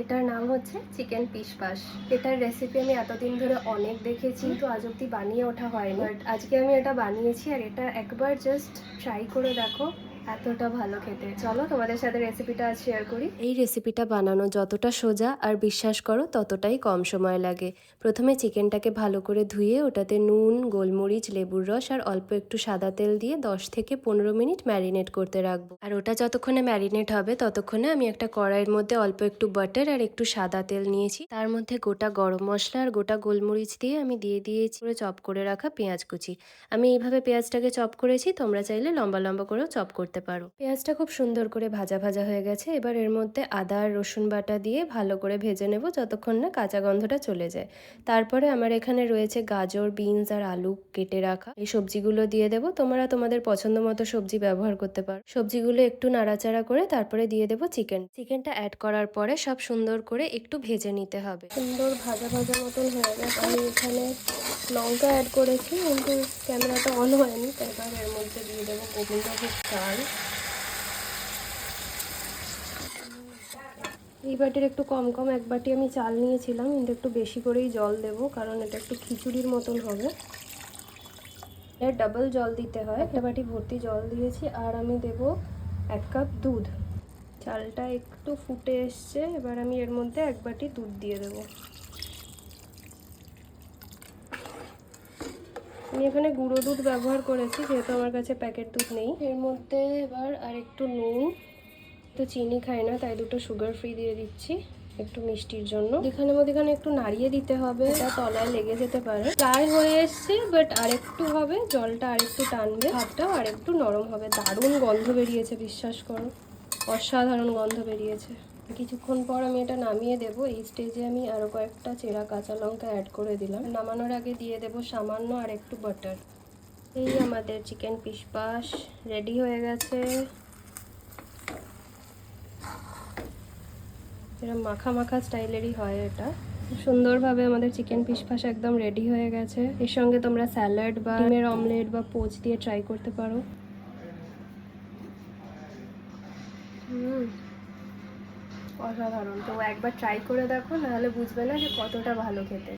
এটার নাম হচ্ছে চিকেন পিশপাশ। এটার রেসিপি আমি এতদিন ধরে অনেক দেখেছি, কিন্তু আজ অব্দি বানিয়ে ওঠা হয়নি। বাট আজকে আমি এটা বানিয়েছি, আর এটা একবার জাস্ট ট্রাই করে দেখো, এতটা ভালো খেতে। চলো তোমাদের সাথে রেসিপিটা আজ শেয়ার করি। এই রেসিপিটা বানানো যতটা সোজা আর বিশ্বাস করো ততটাই কম সময় লাগে। প্রথমে চিকেনটাকে ভালো করে ধুয়ে ওটাতে নুন, গোলমরিচ, লেবুর রস আর অল্প একটু সাদা তেল দিয়ে 10 থেকে 15 মিনিট ম্যারিনেট করতে রাখবো। আর ওটা যতক্ষণে ম্যারিনেট হবে ততক্ষণে আমি একটা কড়াইয়ের মধ্যে অল্প একটু বাটার আর একটু সাদা তেল নিয়েছি। তার মধ্যে গোটা গরম মশলা আর গোটা গোলমরিচ দিয়ে আমি দিয়ে দিয়েছি চপ করে রাখা পেঁয়াজ কুচি। আমি এইভাবে পেঁয়াজটাকে চপ করেছি, তোমরা চাইলে লম্বা লম্বা করেও চপ করতে পারো। পেঁয়াজটা খুব সুন্দর করে ভাজা ভাজা হয়ে গেছে। এবার এর মধ্যে আদা আর রসুন বাটা দিয়ে ভালো করে ভেজে নেব যতক্ষণ না কাঁচা গন্ধটা চলে যায়। তারপরে আমার এখানে রয়েছে গাজর, বিনস আর আলু কেটে রাখা। এই সবজিগুলো দিয়ে দেবো। তোমরা তোমাদের পছন্দ মতো সবজি ব্যবহার করতে পারো। সবজিগুলো একটু নাড়াচাড়া করে তারপরে দিয়ে দেবো চিকেনটা অ্যাড করার পরে সব সুন্দর করে একটু ভেজে নিতে হবে। সুন্দর ভাজা ভাজা মতন হয়ে গেছে। আমি এখানে লঙ্কা অ্যাড করেছি, কিন্তু ক্যামেরাটা অন হয়নি, তাই এবার এর মধ্যে দিয়ে দেবো গোবিন্দভোগ চাল। এই বাটির একটু কম কম এক বাটি আমি চাল নিয়েছিলাম, কিন্তু একটু বেশি করেই জল দেব, কারণ এটা একটু খিচুড়ির মতন হবে। এর ডাবল জল দিতে হয়। একটা বাটি ভর্তি জল দিয়েছি, আর আমি দেব 1 কাপ দুধ। চালটা একটু ফুটে এসছে, এবার আমি এর মধ্যে 1 বাটি দুধ দিয়ে দেব। আমি এখানে গুঁড়ো দুধ ব্যবহার করেছি, যেহেতু আমার কাছে প্যাকেট দুধ নেই। এর মধ্যে এবার আর একটু নুন, তো চিনি খাই না তাই 2টো সুগার ফ্রি দিয়ে দিচ্ছি একটু মিষ্টির জন্য। মধ্যখানে একটু নাড়িয়ে দিতে হবে, এটা তলায় লেগে যেতে পারে। প্রায় হয়ে এসছে, বাট আরেকটু হবে, জলটা আরেকটু টানবে, ভাতটাও আরেকটু নরম হবে। দারুণ গন্ধ বেরিয়েছে, বিশ্বাস করো, অসাধারণ গন্ধ বেরিয়েছে। কিছুক্ষণ পর আমি এটা নামিয়ে দেব। এই স্টেজে আমি আরও কয়েকটা চেরা কাঁচা লঙ্কা অ্যাড করে দিলাম। নামানোর আগে দিয়ে দেব সামান্য আর একটু বাটার। এই আমাদের চিকেন পিশপাশ রেডি হয়ে গেছে। এরকম মাখা মাখা স্টাইলেরই হয় এটা। সুন্দরভাবে আমাদের চিকেন পিশপাশ একদম রেডি হয়ে গেছে। এর সঙ্গে তোমরা স্যালাড বা ডিমের অমলেট বা পোচ দিয়ে ট্রাই করতে পারো। অসাধারণ। তো একবার ট্রাই করে দেখো, নাহলে বুঝবে না যে কতটা ভালো খেতে।